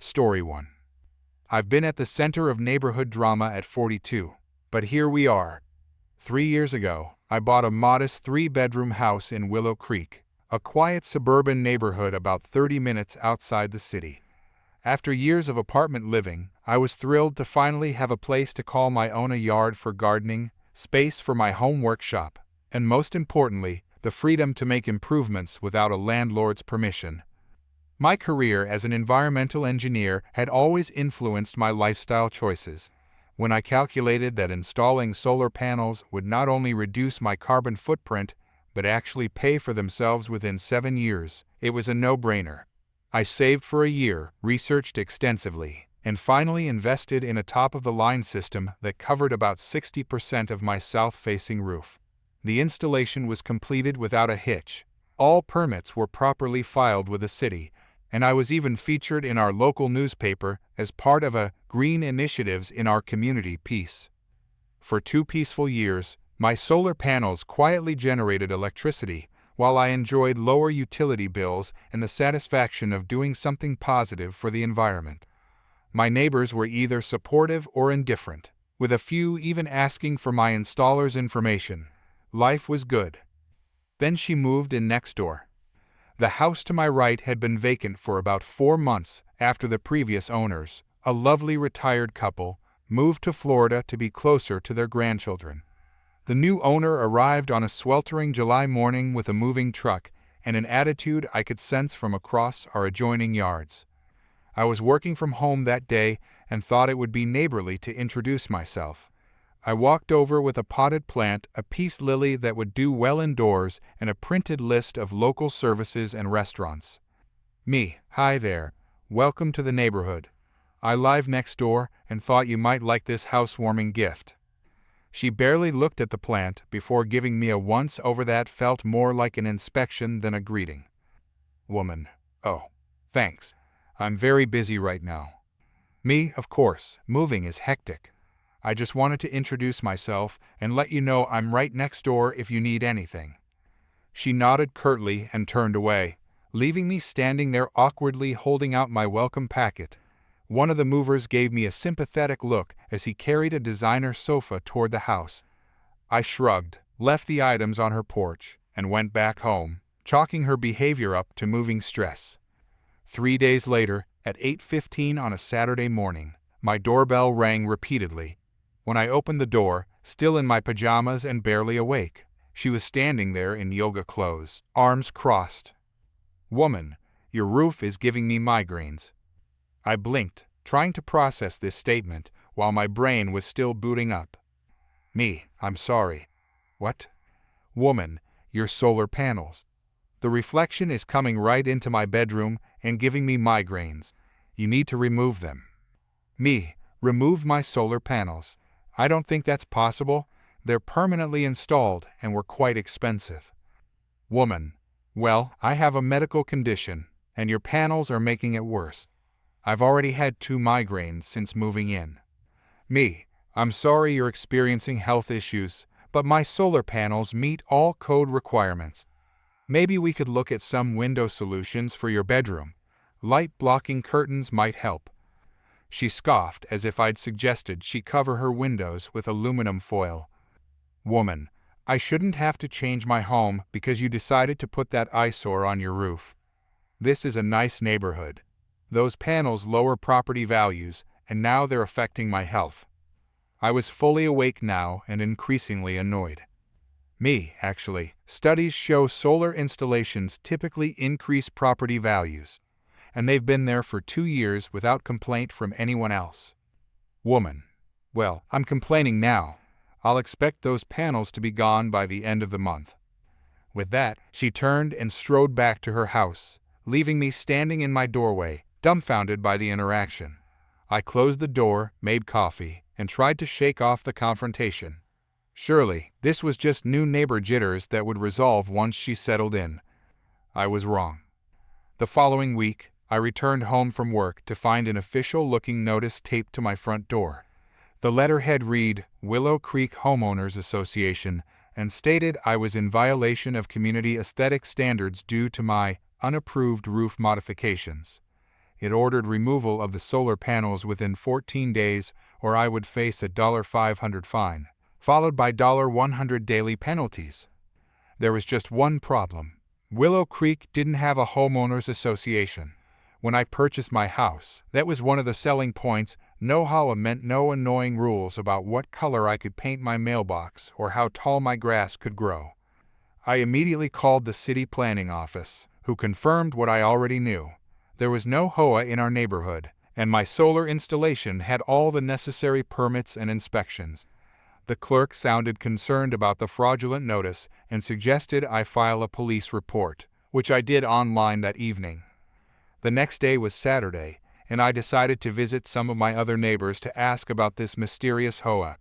Story 1. I've been at the center of neighborhood drama at 42, but here we are. 3 years ago, I bought a modest 3-bedroom house in Willow Creek, a quiet suburban neighborhood about 30 minutes outside the city. After years of apartment living, I was thrilled to finally have a place to call my own, a yard for gardening, space for my home workshop, and most importantly, the freedom to make improvements without a landlord's permission. My career as an environmental engineer had always influenced my lifestyle choices. When I calculated that installing solar panels would not only reduce my carbon footprint, but actually pay for themselves within 7 years, it was a no-brainer. I saved for a year, researched extensively, and finally invested in a top-of-the-line system that covered about 60% of my south-facing roof. The installation was completed without a hitch. All permits were properly filed with the city, and I was even featured in our local newspaper as part of a green initiatives in our community piece. For 2 peaceful years, my solar panels quietly generated electricity, while I enjoyed lower utility bills and the satisfaction of doing something positive for the environment. My neighbors were either supportive or indifferent, with a few even asking for my installer's information. Life was good. Then she moved in next door. The house to my right had been vacant for about 4 months after the previous owners, a lovely retired couple, moved to Florida to be closer to their grandchildren. The new owner arrived on a sweltering July morning with a moving truck and an attitude I could sense from across our adjoining yards. I was working from home that day and thought it would be neighborly to introduce myself. I walked over with a potted plant, a peace lily that would do well indoors, and a printed list of local services and restaurants. Hi there. Welcome to the neighborhood. I live next door and thought you might like this housewarming gift. She barely looked at the plant before giving me a once-over that felt more like an inspection than a greeting. Woman: Oh, thanks. I'm very busy right now. Of course, moving is hectic. I just wanted to introduce myself and let you know I'm right next door if you need anything. She nodded curtly and turned away, leaving me standing there awkwardly holding out my welcome packet. One of the movers gave me a sympathetic look as he carried a designer sofa toward the house. I shrugged, left the items on her porch, and went back home, chalking her behavior up to moving stress. 3 days later, at 8:15 on a Saturday morning, my doorbell rang repeatedly. When I opened the door, still in my pajamas and barely awake, she was standing there in yoga clothes, arms crossed. Woman, your roof is giving me migraines. I blinked, trying to process this statement while my brain was still booting up. I'm sorry. What? Woman, your solar panels. The reflection is coming right into my bedroom and giving me migraines. You need to remove them. Remove my solar panels. I don't think that's possible. They're permanently installed and were quite expensive. Woman: Well, I have a medical condition, and your panels are making it worse. I've already had 2 migraines since moving in. I'm sorry you're experiencing health issues, but my solar panels meet all code requirements. Maybe we could look at some window solutions for your bedroom. Light-blocking curtains might help. She scoffed as if I'd suggested she cover her windows with aluminum foil. Woman: I shouldn't have to change my home because you decided to put that eyesore on your roof. This is a nice neighborhood. Those panels lower property values, and now they're affecting my health. I was fully awake now and increasingly annoyed. Actually, studies show solar installations typically increase property values, and they've been there for 2 years without complaint from anyone else. Woman: Well, I'm complaining now. I'll expect those panels to be gone by the end of the month. With that, she turned and strode back to her house, leaving me standing in my doorway, dumbfounded by the interaction. I closed the door, made coffee, and tried to shake off the confrontation. Surely, this was just new neighbor jitters that would resolve once she settled in. I was wrong. The following week, I returned home from work to find an official-looking notice taped to my front door. The letterhead read, Willow Creek Homeowners Association, and stated I was in violation of community aesthetic standards due to my unapproved roof modifications. It ordered removal of the solar panels within 14 days, or I would face a $500 fine, followed by $100 daily penalties. There was just one problem. Willow Creek didn't have a homeowners association. When I purchased my house, that was one of the selling points. No HOA meant no annoying rules about what color I could paint my mailbox or how tall my grass could grow. I immediately called the city planning office, who confirmed what I already knew. There was no HOA in our neighborhood, and my solar installation had all the necessary permits and inspections. The clerk sounded concerned about the fraudulent notice and suggested I file a police report, which I did online that evening. The next day was Saturday, and I decided to visit some of my other neighbors to ask about this mysterious HOA.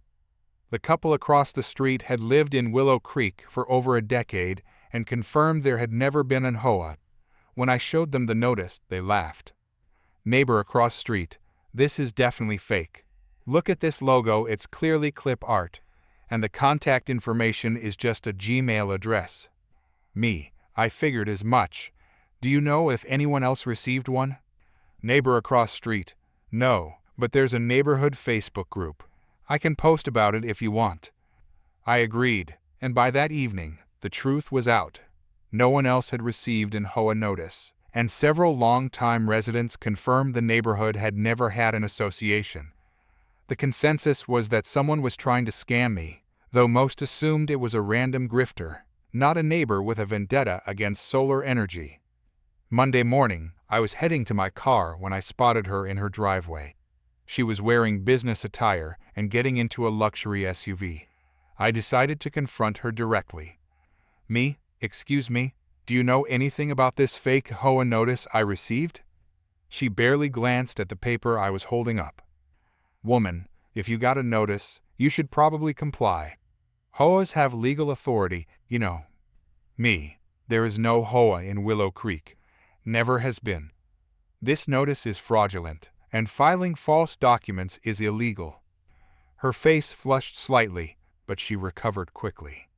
The couple across the street had lived in Willow Creek for over a decade and confirmed there had never been an HOA. When I showed them the notice, they laughed. "Neighbor across street, this is definitely fake. Look at this logo, it's clearly clip art. And the contact information is just a Gmail address." Me, I figured as much. "Do you know if anyone else received one?" Neighbor across street, "No, but there's a neighborhood Facebook group. I can post about it if you want." I agreed, and by that evening, the truth was out. No one else had received an HOA notice, and several long-time residents confirmed the neighborhood had never had an association. The consensus was that someone was trying to scam me, though most assumed it was a random grifter, not a neighbor with a vendetta against solar energy. Monday morning, I was heading to my car when I spotted her in her driveway. She was wearing business attire and getting into a luxury SUV. I decided to confront her directly. "Me, excuse me, do you know anything about this fake HOA notice I received?" She barely glanced at the paper I was holding up. "Woman, if you got a notice, you should probably comply. HOAs have legal authority, you know." Me, there is no HOA in Willow Creek. Never has been. This notice is fraudulent, and filing false documents is illegal. Her face flushed slightly, but she recovered quickly.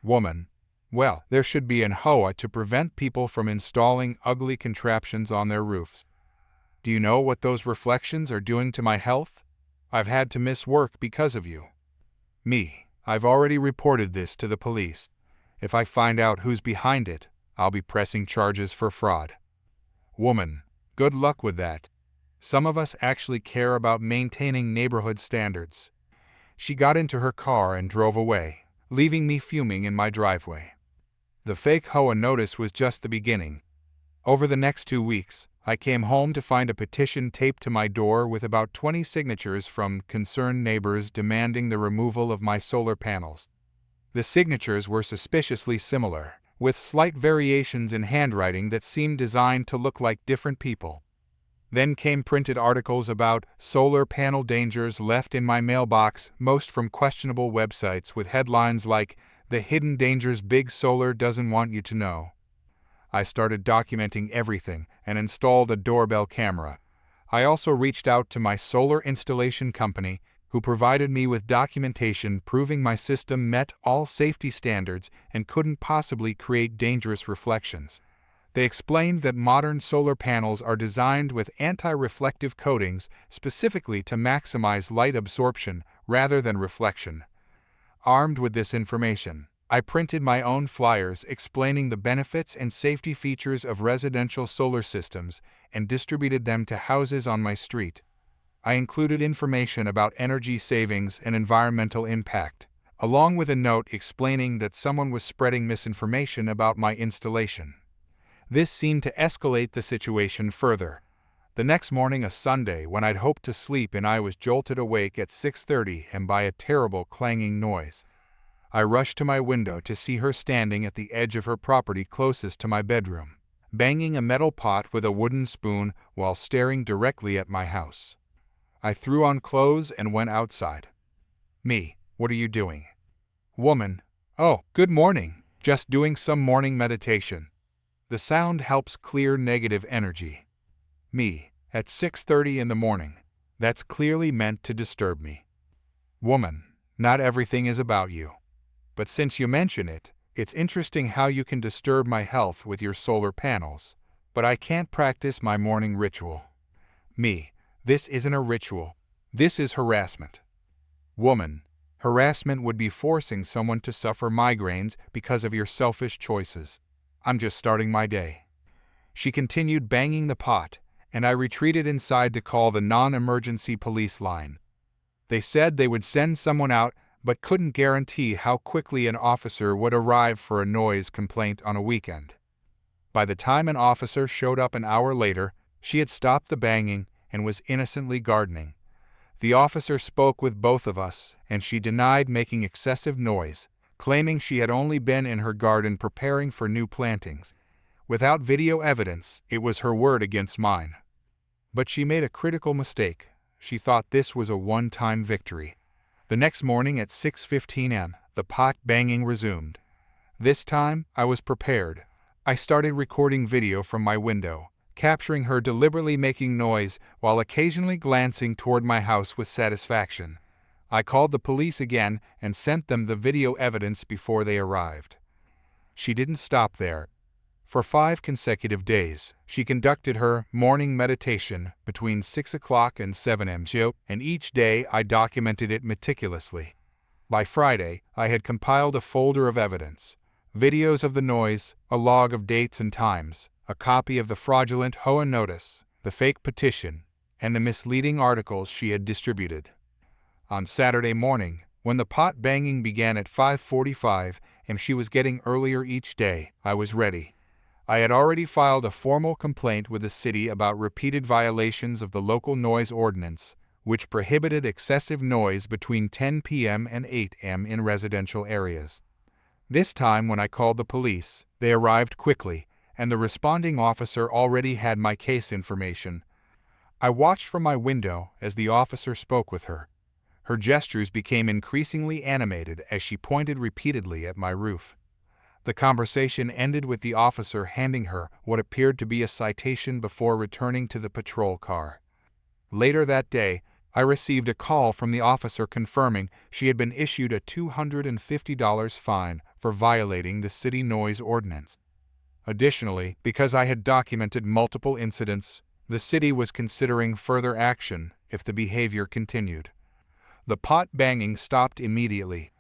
"Woman, well, there should be an HOA to prevent people from installing ugly contraptions on their roofs. Do you know what those reflections are doing to my health? I've had to miss work because of you." Me, I've already reported this to the police. If I find out who's behind it, I'll be pressing charges for fraud. Woman, good luck with that. Some of us actually care about maintaining neighborhood standards. She got into her car and drove away, leaving me fuming in my driveway. The fake HOA notice was just the beginning. Over the next 2 weeks, I came home to find a petition taped to my door with about 20 signatures from concerned neighbors demanding the removal of my solar panels. The signatures were suspiciously similar, with slight variations in handwriting that seemed designed to look like different people. Then came printed articles about solar panel dangers left in my mailbox, most from questionable websites with headlines like, "The Hidden Dangers Big Solar Doesn't Want You to Know." I started documenting everything and installed a doorbell camera. I also reached out to my solar installation company, who provided me with documentation proving my system met all safety standards and couldn't possibly create dangerous reflections. They explained that modern solar panels are designed with anti-reflective coatings specifically to maximize light absorption rather than reflection. Armed with this information, I printed my own flyers explaining the benefits and safety features of residential solar systems and distributed them to houses on my street. I included information about energy savings and environmental impact, along with a note explaining that someone was spreading misinformation about my installation. This seemed to escalate the situation further. The next morning, a Sunday, when I'd hoped to sleep in, I was jolted awake at 6:30 and by a terrible clanging noise. I rushed to my window to see her standing at the edge of her property closest to my bedroom, banging a metal pot with a wooden spoon while staring directly at my house. I threw on clothes and went outside. Me, what are you doing? Woman, oh, good morning, just doing some morning meditation. The sound helps clear negative energy. Me, at 6:30 in the morning, that's clearly meant to disturb me. Woman, not everything is about you. But since you mention it, it's interesting how you can disturb my health with your solar panels. But I can't practice my morning ritual. Me. This isn't a ritual. This is harassment. Woman. Harassment would be forcing someone to suffer migraines because of your selfish choices. I'm just starting my day. She continued banging the pot, and I retreated inside to call the non-emergency police line. They said they would send someone out, but couldn't guarantee how quickly an officer would arrive for a noise complaint on a weekend. By the time an officer showed up an hour later, she had stopped the banging and was innocently gardening. The officer spoke with both of us, and she denied making excessive noise, claiming she had only been in her garden preparing for new plantings. Without video evidence, it was her word against mine. But she made a critical mistake. She thought this was a one-time victory. The next morning at 6:15 a.m., the pot banging resumed. This time, I was prepared. I started recording video from my window, capturing her deliberately making noise while occasionally glancing toward my house with satisfaction. I called the police again and sent them the video evidence before they arrived. She didn't stop there. For 5 consecutive days, she conducted her morning meditation between 6 o'clock and 7 a.m., and each day I documented it meticulously. By Friday, I had compiled a folder of evidence: videos of the noise, a log of dates and times, a copy of the fraudulent HOA notice, the fake petition, and the misleading articles she had distributed. On Saturday morning, when the pot banging began at 5:45 and she was getting earlier each day, I was ready. I had already filed a formal complaint with the city about repeated violations of the local noise ordinance, which prohibited excessive noise between 10 p.m. and 8 a.m. in residential areas. This time when I called the police, they arrived quickly, and the responding officer already had my case information. I watched from my window as the officer spoke with her. Her gestures became increasingly animated as she pointed repeatedly at my roof. The conversation ended with the officer handing her what appeared to be a citation before returning to the patrol car. Later that day, I received a call from the officer confirming she had been issued a $250 fine for violating the city noise ordinance. Additionally, because I had documented multiple incidents, the city was considering further action if the behavior continued. The pot banging stopped immediately.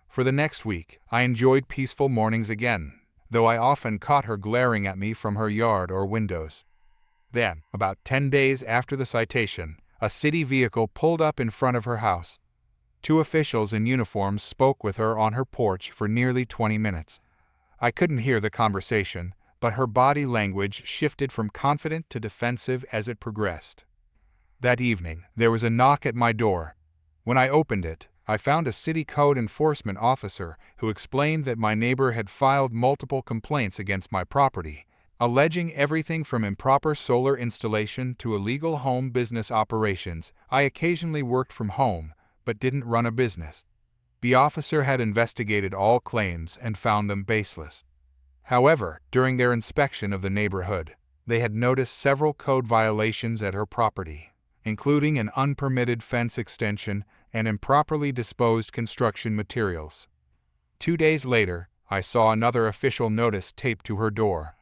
For the next week, I enjoyed peaceful mornings again, though I often caught her glaring at me from her yard or windows. Then, about 10 days after the citation, a city vehicle pulled up in front of her house. 2 officials in uniforms spoke with her on her porch for nearly 20 minutes. I couldn't hear the conversation, but her body language shifted from confident to defensive as it progressed. That evening, there was a knock at my door. When I opened it, I found a city code enforcement officer who explained that my neighbor had filed multiple complaints against my property, alleging everything from improper solar installation to illegal home business operations. I occasionally worked from home, but didn't run a business. The officer had investigated all claims and found them baseless. However, during their inspection of the neighborhood, they had noticed several code violations at her property, including an unpermitted fence extension and improperly disposed construction materials. 2 days later, I saw another official notice taped to her door.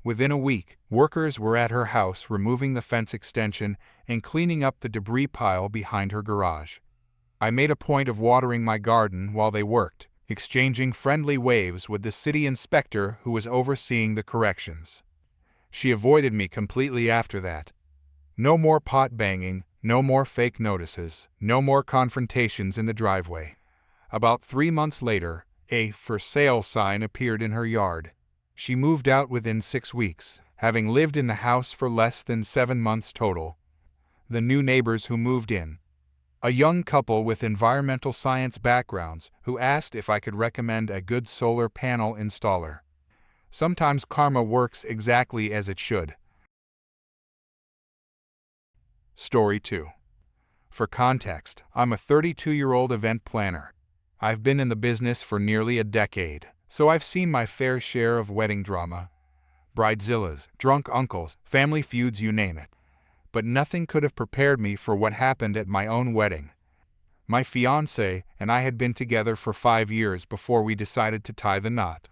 Within a week, workers were at her house removing the fence extension and cleaning up the debris pile behind her garage. I made a point of watering my garden while they worked, exchanging friendly waves with the city inspector who was overseeing the corrections. She avoided me completely after that. No more pot banging, no more fake notices, no more confrontations in the driveway. About 3 months later, a "for sale" sign appeared in her yard. She moved out within 6 weeks, having lived in the house for less than 7 months total. The new neighbors who moved in: a young couple with environmental science backgrounds who asked if I could recommend a good solar panel installer. Sometimes karma works exactly as it should. Story 2. For context, I'm a 32-year-old event planner. I've been in the business for nearly a decade, so I've seen my fair share of wedding drama. Bridezillas, drunk uncles, family feuds, you name it. But nothing could have prepared me for what happened at my own wedding. My fiancé and I had been together for 5 years before we decided to tie the knot.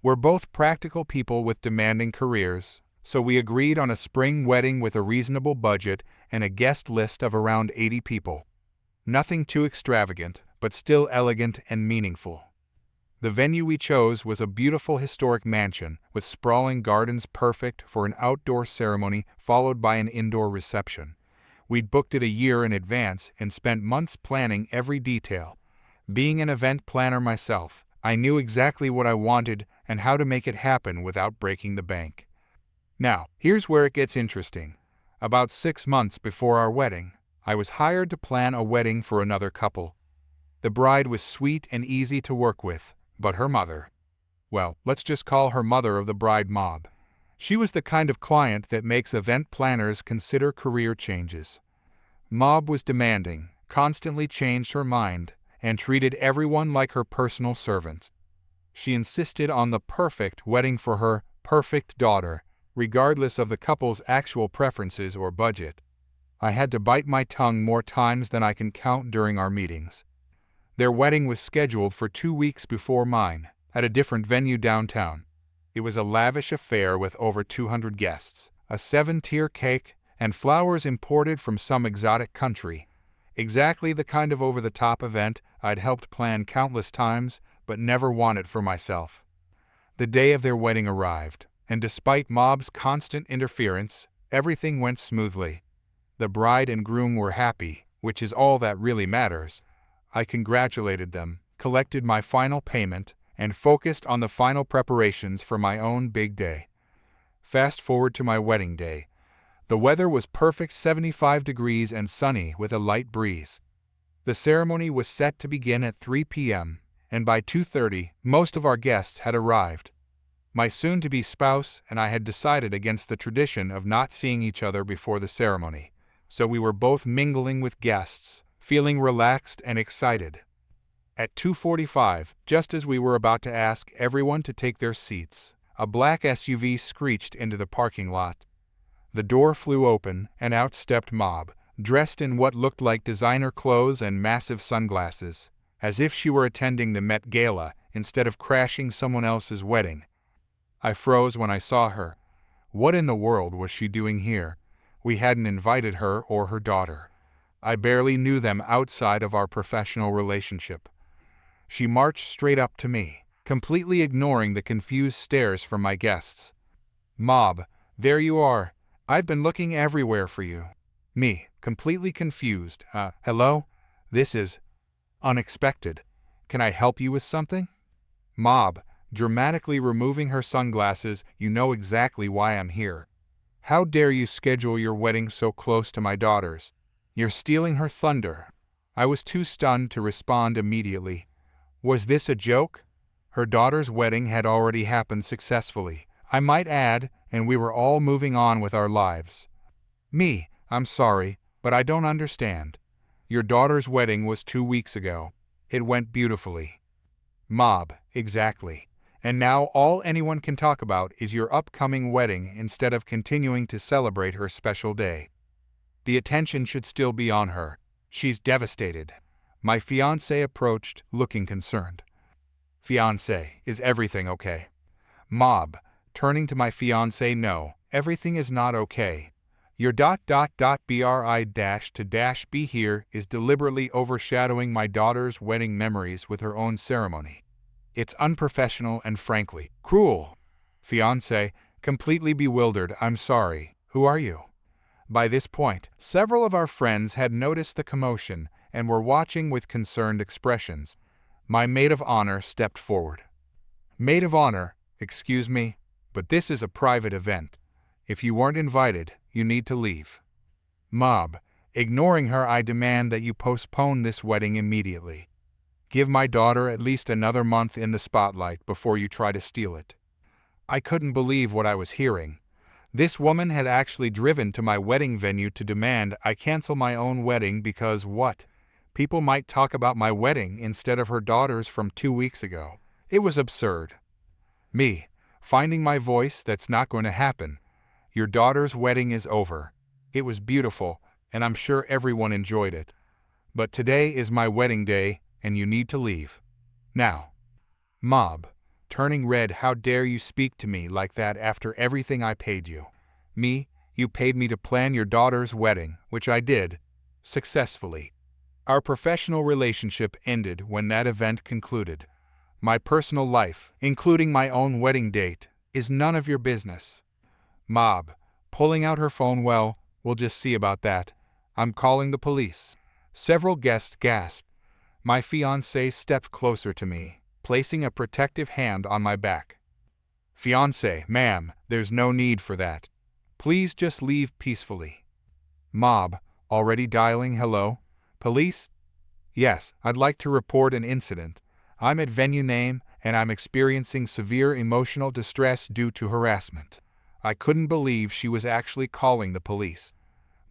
We're both practical people with demanding careers, So we agreed on a spring wedding with a reasonable budget and a guest list of around 80 people. Nothing too extravagant, but still elegant and meaningful. The venue we chose was a beautiful historic mansion with sprawling gardens perfect for an outdoor ceremony followed by an indoor reception. We'd booked it a year in advance and spent months planning every detail. Being an event planner myself, I knew exactly what I wanted and how to make it happen without breaking the bank. Now, here's where it gets interesting. About 6 months before our wedding, I was hired to plan a wedding for another couple. The bride was sweet and easy to work with, but her mother, well, let's just call her mother of the bride mob. She was the kind of client that makes event planners consider career changes. Mob was demanding, constantly changed her mind, and treated everyone like her personal servants. She insisted on the perfect wedding for her perfect daughter, regardless of the couple's actual preferences or budget. I had to bite my tongue more times than I can count during our meetings. Their wedding was scheduled for 2 weeks before mine, at a different venue downtown. It was a lavish affair with over 200 guests, a 7-tier cake, and flowers imported from some exotic country. Exactly the kind of over-the-top event I'd helped plan countless times, but never wanted for myself. The day of their wedding arrived, and despite Mob's constant interference, everything went smoothly. The bride and groom were happy, which is all that really matters. I congratulated them, collected my final payment, and focused on the final preparations for my own big day. Fast forward to my wedding day. The weather was perfect 75 degrees and sunny with a light breeze. The ceremony was set to begin at 3 p.m., and by 2:30, most of our guests had arrived. My soon-to-be spouse and I had decided against the tradition of not seeing each other before the ceremony, so we were both mingling with guests, feeling relaxed and excited. At 2:45, just as we were about to ask everyone to take their seats, a black SUV screeched into the parking lot. The door flew open, and out stepped Mob, dressed in what looked like designer clothes and massive sunglasses, as if she were attending the Met Gala instead of crashing someone else's wedding. I froze when I saw her. What in the world was she doing here? We hadn't invited her or her daughter. I barely knew them outside of our professional relationship. She marched straight up to me, completely ignoring the confused stares from my guests. "Mob, there you are. I've been looking everywhere for you." Me, completely confused. Hello? This is unexpected. Can I help you with something? Mob, dramatically removing her sunglasses, "You know exactly why I'm here. How dare you schedule your wedding so close to my daughter's? You're stealing her thunder." I was too stunned to respond immediately. Was this a joke? Her daughter's wedding had already happened successfully, I might add, and we were all moving on with our lives. Me, I'm sorry, but I don't understand. Your daughter's wedding was 2 weeks ago. It went beautifully. Mob, exactly. And now all anyone can talk about is your upcoming wedding instead of continuing to celebrate her special day. The attention should still be on her. She's devastated. My fiancé approached, looking concerned. Fiancé, is everything okay? Mob, turning to my fiancé, no, everything is not okay. Your BRI-be here is deliberately overshadowing my daughter's wedding memories with her own ceremony. It's unprofessional and frankly, cruel. Fiancé, completely bewildered, I'm sorry, who are you? By this point, several of our friends had noticed the commotion and were watching with concerned expressions. My maid of honor stepped forward. Maid of honor, excuse me, but this is a private event. If you weren't invited, you need to leave. Mob, ignoring her, I demand that you postpone this wedding immediately. Give my daughter at least another month in the spotlight before you try to steal it. I couldn't believe what I was hearing. This woman had actually driven to my wedding venue to demand I cancel my own wedding because what? People might talk about my wedding instead of her daughter's from 2 weeks ago. It was absurd. Me, finding my voice, that's not going to happen. Your daughter's wedding is over. It was beautiful, and I'm sure everyone enjoyed it. But today is my wedding day, and you need to leave. Now. Mob, turning red, how dare you speak to me like that after everything I paid you? Me, you paid me to plan your daughter's wedding, which I did, successfully. Our professional relationship ended when that event concluded. My personal life, including my own wedding date, is none of your business. Mob, pulling out her phone. Well, we'll just see about that. I'm calling the police. Several guests gasped. My fiancé stepped closer to me, placing a protective hand on my back. Fiancé, ma'am, there's no need for that. Please just leave peacefully. Mob, already dialing. Hello? Police? Yes, I'd like to report an incident. I'm at venue name, and I'm experiencing severe emotional distress due to harassment. I couldn't believe she was actually calling the police.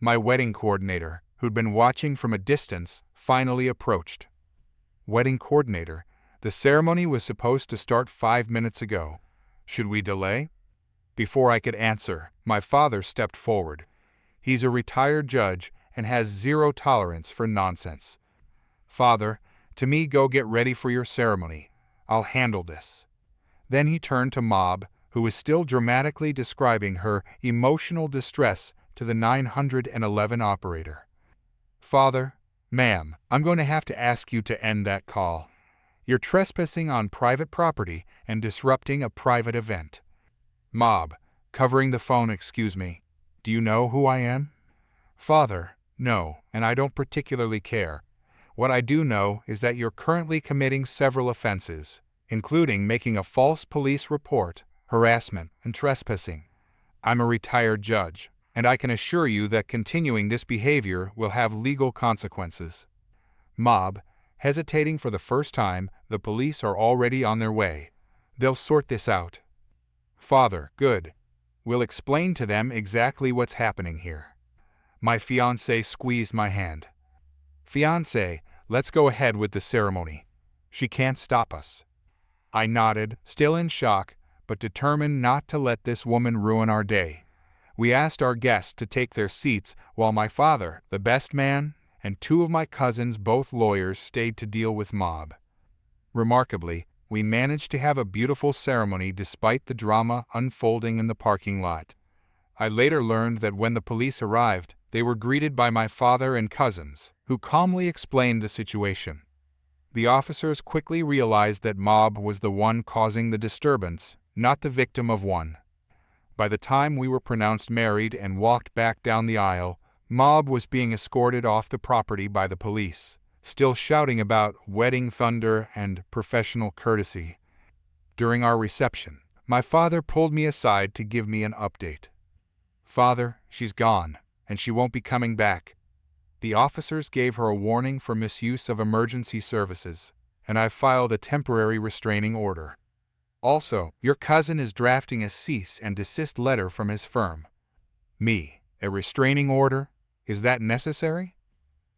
My wedding coordinator, who'd been watching from a distance, finally approached. Wedding coordinator, the ceremony was supposed to start 5 minutes ago. Should we delay? Before I could answer, my father stepped forward. He's a retired judge and has zero tolerance for nonsense. Father, to me, go get ready for your ceremony. I'll handle this. Then he turned to Mob, who was still dramatically describing her emotional distress to the 911 operator. Father, ma'am, I'm going to have to ask you to end that call. You're trespassing on private property and disrupting a private event. Mob, covering the phone. Excuse me. Do you know who I am? Father, no, and I don't particularly care. What I do know is that you're currently committing several offenses, including making a false police report, harassment, and trespassing. I'm a retired judge, and I can assure you that continuing this behavior will have legal consequences. Mob, hesitating for the first time. The police are already on their way. They'll sort this out. Father, good. We'll explain to them exactly what's happening here. My fiancé squeezed my hand. Fiancé, let's go ahead with the ceremony. She can't stop us. I nodded, still in shock, but determined not to let this woman ruin our day. We asked our guests to take their seats while my father, the best man, and two of my cousins, both lawyers, stayed to deal with Mob. Remarkably, we managed to have a beautiful ceremony despite the drama unfolding in the parking lot. I later learned that when the police arrived, they were greeted by my father and cousins, who calmly explained the situation. The officers quickly realized that Mob was the one causing the disturbance, not the victim of one. By the time we were pronounced married and walked back down the aisle, Mob was being escorted off the property by the police, still shouting about wedding thunder and professional courtesy. During our reception, my father pulled me aside to give me an update. Father, she's gone, and she won't be coming back. The officers gave her a warning for misuse of emergency services, and I've filed a temporary restraining order. Also, your cousin is drafting a cease and desist letter from his firm. Me, a restraining order? Is that necessary?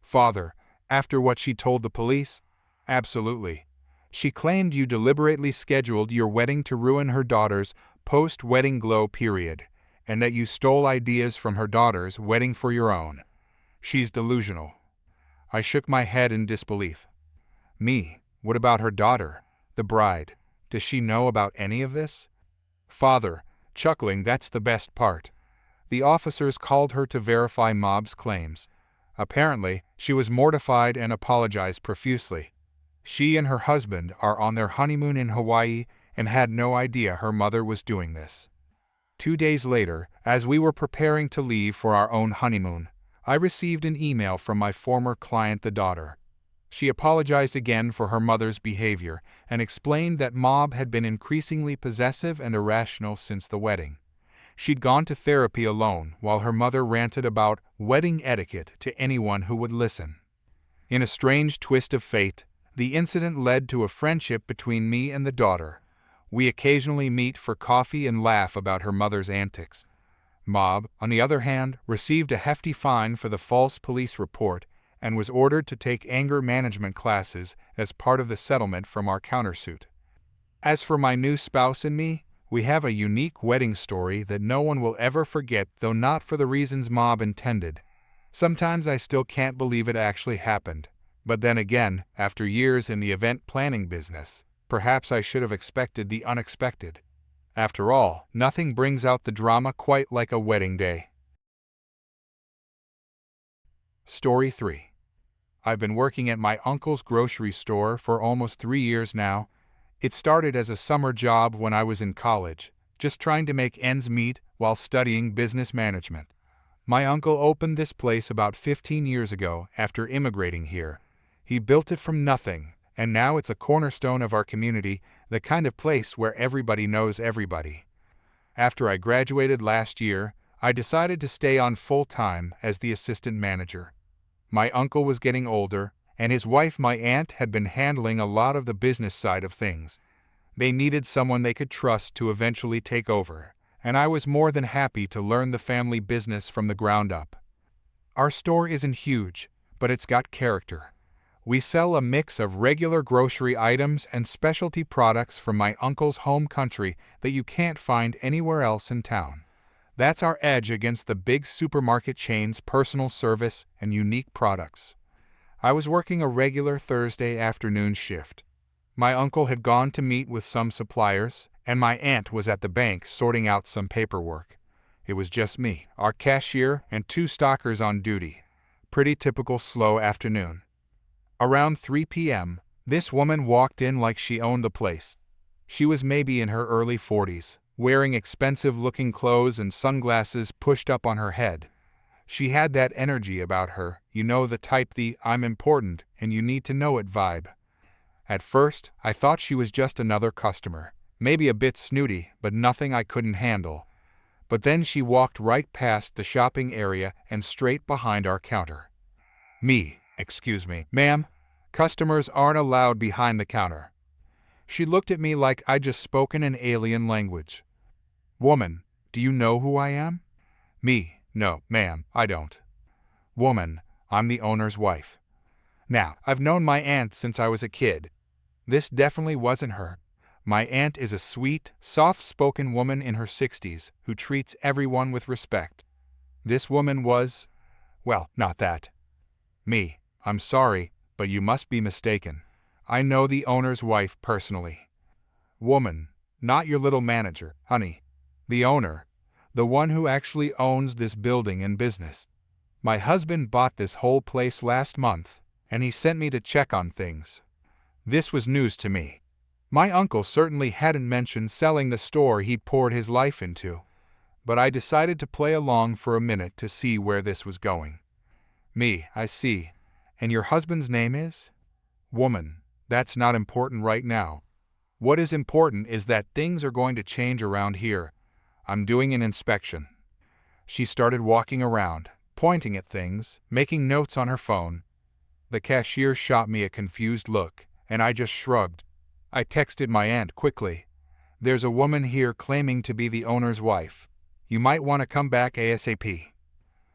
Father, after what she told the police? Absolutely. She claimed you deliberately scheduled your wedding to ruin her daughter's post-wedding glow period, and that you stole ideas from her daughter's wedding for your own. She's delusional. I shook my head in disbelief. Me, what about her daughter, the bride? Does she know about any of this? Father, chuckling, that's the best part. The officers called her to verify Mob's claims. Apparently, she was mortified and apologized profusely. She and her husband are on their honeymoon in Hawaii and had no idea her mother was doing this. 2 days later, as we were preparing to leave for our own honeymoon, I received an email from my former client, the daughter. She apologized again for her mother's behavior and explained that Mob had been increasingly possessive and irrational since the wedding. She'd gone to therapy alone while her mother ranted about wedding etiquette to anyone who would listen. In a strange twist of fate, the incident led to a friendship between me and the daughter. We occasionally meet for coffee and laugh about her mother's antics. Mob, on the other hand, received a hefty fine for the false police report and was ordered to take anger management classes as part of the settlement from our countersuit. As for my new spouse and me, we have a unique wedding story that no one will ever forget, though not for the reasons Mob intended. Sometimes I still can't believe it actually happened. But then again, after years in the event planning business, perhaps I should have expected the unexpected. After all, nothing brings out the drama quite like a wedding day. Story 3. I've been working at my uncle's grocery store for almost 3 years now. It started as a summer job when I was in college, just trying to make ends meet while studying business management. My uncle opened this place about 15 years ago after immigrating here. He built it from nothing, and now it's a cornerstone of our community, the kind of place where everybody knows everybody. After I graduated last year, I decided to stay on full-time as the assistant manager. My uncle was getting older, and his wife, my aunt, had been handling a lot of the business side of things. They needed someone they could trust to eventually take over, and I was more than happy to learn the family business from the ground up. Our store isn't huge, but it's got character. We sell a mix of regular grocery items and specialty products from my uncle's home country that you can't find anywhere else in town. That's our edge against the big supermarket chains' personal service and unique products. I was working a regular Thursday afternoon shift. My uncle had gone to meet with some suppliers, and my aunt was at the bank sorting out some paperwork. It was just me, our cashier, and 2 stockers on duty. Pretty typical slow afternoon. Around 3 p.m., this woman walked in like she owned the place. She was maybe in her early 40s, wearing expensive-looking clothes and sunglasses pushed up on her head. She had that energy about her, you know, the type, the "I'm important and you need to know it" vibe. At first, I thought she was just another customer, maybe a bit snooty, but nothing I couldn't handle. But then she walked right past the shopping area and straight behind our counter. "Excuse me, ma'am, customers aren't allowed behind the counter." She looked at me like I'd just spoken an alien language. "Woman, do you know who I am?" "No, ma'am, I don't." "Woman, I'm the owner's wife." Now, I've known my aunt since I was a kid. This definitely wasn't her. My aunt is a sweet, soft-spoken woman in her 60s who treats everyone with respect. This woman was, well, not that. "I'm sorry, but you must be mistaken. I know the owner's wife personally." "Woman, not your little manager, honey. The owner. The one who actually owns this building and business. My husband bought this whole place last month, and he sent me to check on things." This was news to me. My uncle certainly hadn't mentioned selling the store he'd poured his life into, but I decided to play along for a minute to see where this was going. "I see. And your husband's name is?" "Woman, that's not important right now. What is important is that things are going to change around here. I'm doing an inspection." She started walking around, pointing at things, making notes on her phone. The cashier shot me a confused look, and I just shrugged. I texted my aunt quickly. "There's a woman here claiming to be the owner's wife. You might want to come back ASAP."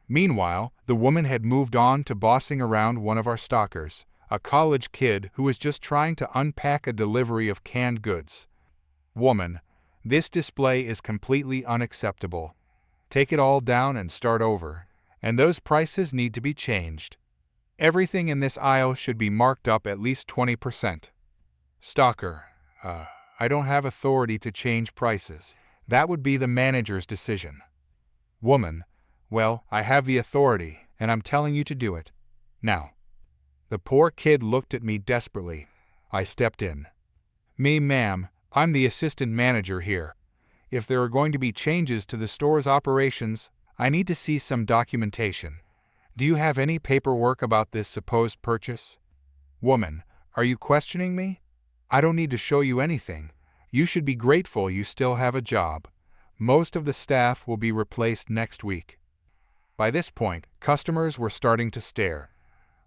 Meanwhile, the woman had moved on to bossing around one of our stockers, a college kid who was just trying to unpack a delivery of canned goods. "Woman, this display is completely unacceptable. Take it all down and start over. And those prices need to be changed. Everything in this aisle should be marked up at least 20%. Stalker, I don't have authority to change prices. That would be the manager's decision. Woman, well, I have the authority, and I'm telling you to do it. Now. The poor kid looked at me desperately. I stepped in. Ma'am, I'm the assistant manager here. If there are going to be changes to the store's operations, I need to see some documentation. Do you have any paperwork about this supposed purchase? Woman, are you questioning me? I don't need to show you anything. You should be grateful you still have a job. Most of the staff will be replaced next week. By this point, customers were starting to stare.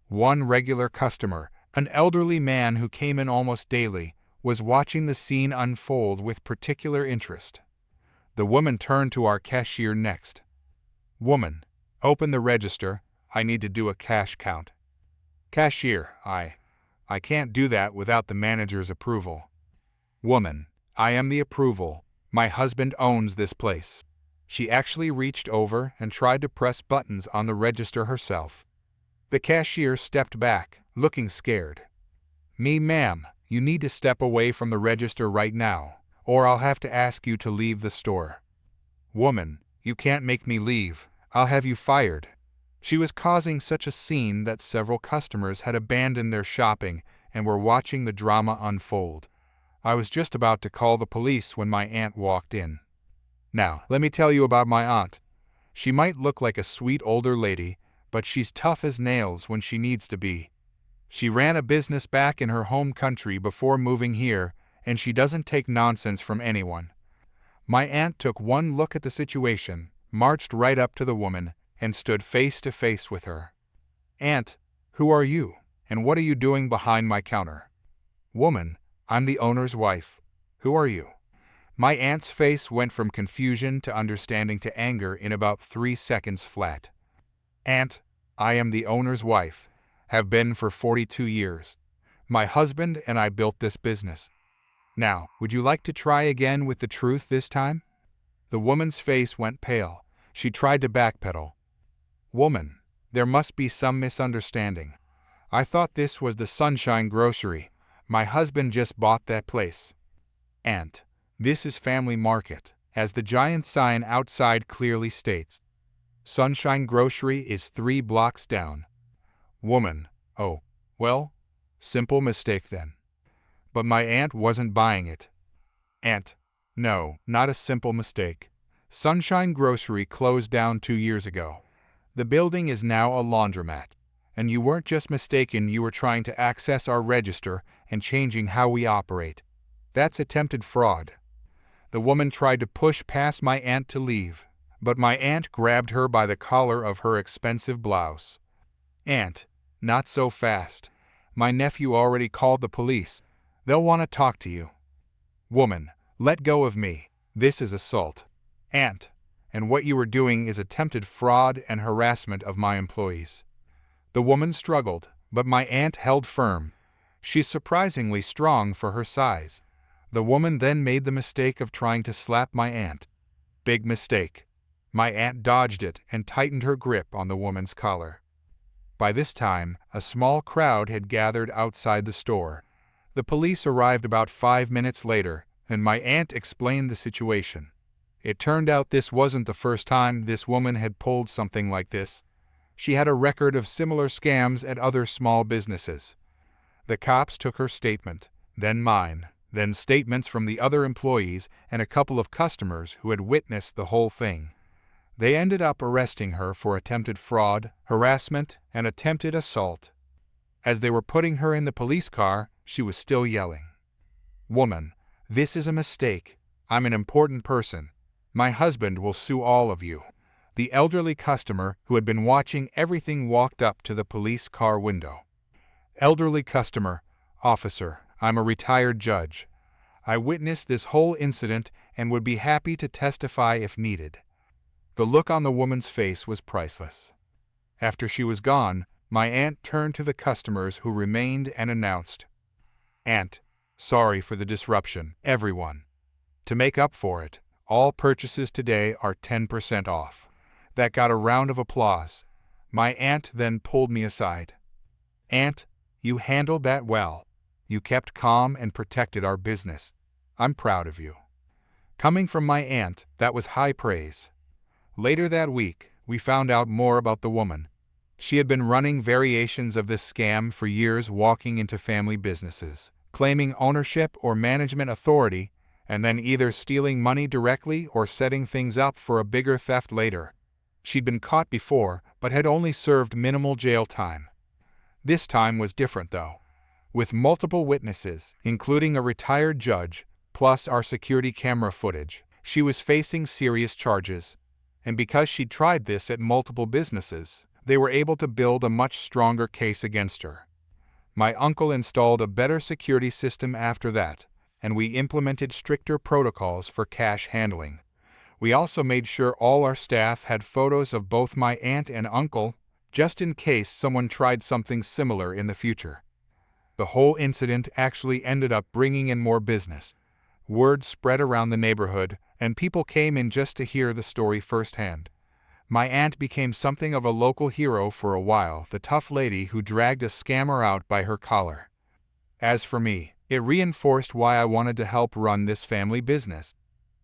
One regular customer, an elderly man who came in almost daily, was watching the scene unfold with particular interest. The woman turned to our cashier next. Woman, open the register. I need to do a cash count. Cashier, I can't do that without the manager's approval. Woman, I am the approval. My husband owns this place. She actually reached over and tried to press buttons on the register herself. The cashier stepped back, looking scared. Ma'am, you need to step away from the register right now, or I'll have to ask you to leave the store." "Woman, you can't make me leave. I'll have you fired." She was causing such a scene that several customers had abandoned their shopping and were watching the drama unfold. I was just about to call the police when my aunt walked in. Now, let me tell you about my aunt. She might look like a sweet older lady, but she's tough as nails when she needs to be. She ran a business back in her home country before moving here, and she doesn't take nonsense from anyone. My aunt took one look at the situation, marched right up to the woman, and stood face to face with her. "Aunt, who are you, and what are you doing behind my counter?" "Woman, I'm the owner's wife. Who are you?" My aunt's face went from confusion to understanding to anger in about 3 seconds flat. "Aunt, I am the owner's wife. Have been for 42 years. My husband and I built this business. Now, would you like to try again with the truth this time?" The woman's face went pale. She tried to backpedal. "Woman, there must be some misunderstanding. I thought this was the Sunshine Grocery. My husband just bought that place." "Aunt, this is Family Market, as the giant sign outside clearly states. Sunshine Grocery is 3 blocks down." "Woman, oh, well, simple mistake then." But my aunt wasn't buying it. "Aunt, no, not a simple mistake. Sunshine Grocery closed down 2 years ago. The building is now a laundromat. And you weren't just mistaken, you were trying to access our register and changing how we operate. That's attempted fraud." The woman tried to push past my aunt to leave, but my aunt grabbed her by the collar of her expensive blouse. "Aunt, not so fast. My nephew already called the police. They'll want to talk to you." "Woman, let go of me. This is assault." "Aunt, and what you are doing is attempted fraud and harassment of my employees." The woman struggled, but my aunt held firm. She's surprisingly strong for her size. The woman then made the mistake of trying to slap my aunt. Big mistake. My aunt dodged it and tightened her grip on the woman's collar. By this time, a small crowd had gathered outside the store. The police arrived about 5 minutes later, and my aunt explained the situation. It turned out this wasn't the first time this woman had pulled something like this. She had a record of similar scams at other small businesses. The cops took her statement, then mine, then statements from the other employees and a couple of customers who had witnessed the whole thing. They ended up arresting her for attempted fraud, harassment, and attempted assault. As they were putting her in the police car, she was still yelling. "Woman, this is a mistake. I'm an important person. My husband will sue all of you." The elderly customer who had been watching everything walked up to the police car window. "Elderly customer, officer, I'm a retired judge. I witnessed this whole incident and would be happy to testify if needed." The look on the woman's face was priceless. After she was gone, my aunt turned to the customers who remained and announced, "Aunt, sorry for the disruption, everyone. To make up for it, all purchases today are 10% off." That got a round of applause. My aunt then pulled me aside. "Aunt, you handled that well. You kept calm and protected our business. I'm proud of you." Coming from my aunt, that was high praise. Later that week, we found out more about the woman. She had been running variations of this scam for years, walking into family businesses, claiming ownership or management authority, and then either stealing money directly or setting things up for a bigger theft later. She'd been caught before, but had only served minimal jail time. This time was different though. With multiple witnesses, including a retired judge, plus our security camera footage, she was facing serious charges. And because she'd tried this at multiple businesses, they were able to build a much stronger case against her. My uncle installed a better security system after that, and we implemented stricter protocols for cash handling. We also made sure all our staff had photos of both my aunt and uncle, just in case someone tried something similar in the future. The whole incident actually ended up bringing in more business. Word spread around the neighborhood, and people came in just to hear the story firsthand. My aunt became something of a local hero for a while, the tough lady who dragged a scammer out by her collar. As for me, It reinforced why I wanted to help run this family business.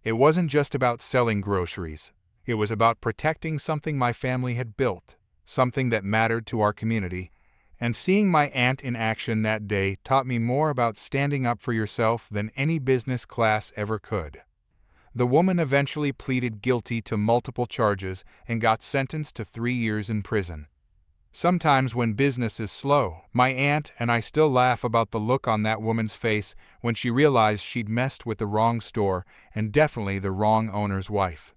It wasn't just about selling groceries. It was about protecting something my family had built, something that mattered to our community. And seeing my aunt in action that day taught me more about standing up for yourself than any business class ever could. The woman eventually pleaded guilty to multiple charges and got sentenced to 3 years in prison. Sometimes when business is slow, my aunt and I still laugh about the look on that woman's face when she realized she'd messed with the wrong store and definitely the wrong owner's wife.